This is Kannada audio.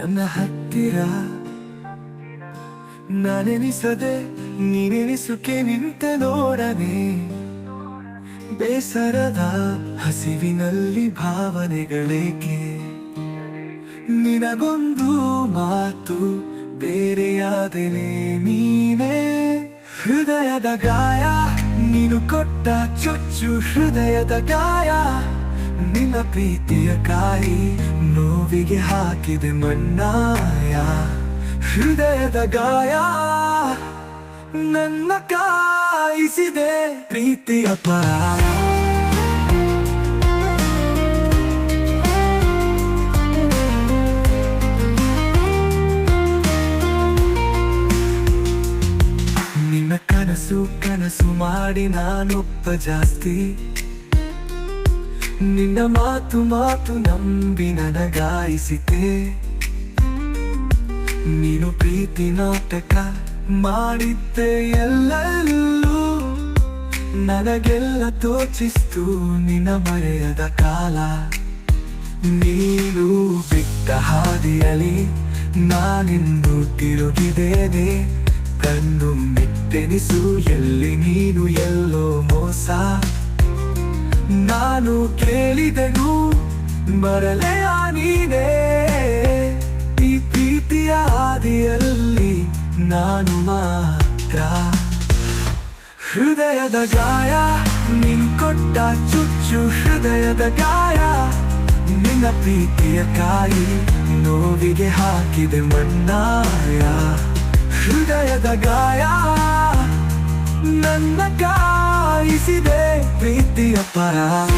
ನನ್ನ ಹತ್ತಿರ ನಾನೆನಿಸದೆ ನೀನೆನಿಸುಕೆ ನಿಂತೆ ನೋಡನೆ. ಬೇಸರದ ಹಸಿವಿನಲ್ಲಿ ಭಾವನೆಗಳೇಕೆ? ನಿನಗೊಂದು ಮಾತು ಬೇರೆಯಾದೆನೆ ನೀನೇ. ಹೃದಯದ ಗಾಯ ನೀನು ಕೊಟ್ಟ ಚುಚ್ಚು, ಹೃದಯದ ಗಾಯ ನಿನ್ನ ಪ್ರೀತಿಯ ಕಾಯಿ ನೋವಿಗೆ ಹಾಕಿದೆ ಮಣ್ಣಾಯ. ಹೃದಯದ ಗಾಯ ನನ್ನ ಕಾಯಿಸಿದೆ ಪ್ರೀತಿಯ ಪರಾಯ. ನಿನ್ನ ಕನಸು ಕನಸು ಮಾಡಿ ನಾನೊಬ್ಬ ಜಾಸ್ತಿ. ನಿನ್ನ ಮಾತು ಮಾತು ನಂಬಿ ನನಗಾಯಿಸಿತೆ. ನೀನು ಪ್ರೀತಿ ನಾಟಕ ಮಾಡಿದ್ದೆ ಎಲ್ಲೆಲ್ಲೂ. ನನಗೆಲ್ಲ ತೋಚಿಸ್ತು ನಿನ್ನ ಮರೆಯದ ಕಾಲ. ನೀನು ಬಿಟ್ಟ ಹಾದಿಯಲ್ಲಿ ನಾನಿನ್ನು ತಿರುಗಿದ್ದೇನೆ. ಕಣ್ಣು ಮಿಟ್ಟೆನಿಸು ಎಲ್ಲಿ ನೀನು ಎಲ್ಲೋ ಮೋಸ. ನಾನು ಕೇಳಿದೆನು ಬರಲೆಯ ನೀನೇ. ಈ ಪ್ರೀತಿಯ ಹಾದಿಯಲ್ಲಿ ನಾನು ಮಾತ್ರ. ಹೃದಯದ ಗಾಯ ನೀನು ಕೊಟ್ಟ ಚುಚ್ಚು, ಹೃದಯದ ಗಾಯ ನಿನ್ನ ಪ್ರೀತಿಯ ಕಾಯಿ ನೋವಿಗೆ ಹಾಕಿದೆ ಮಣ್ಣಾಯ. ಹೃದಯದ ಗಾಯ ನನ್ನ ಕಾಯಿಸಿದೆ ಪ್ರೀತಿಯ ಪರಾಯ.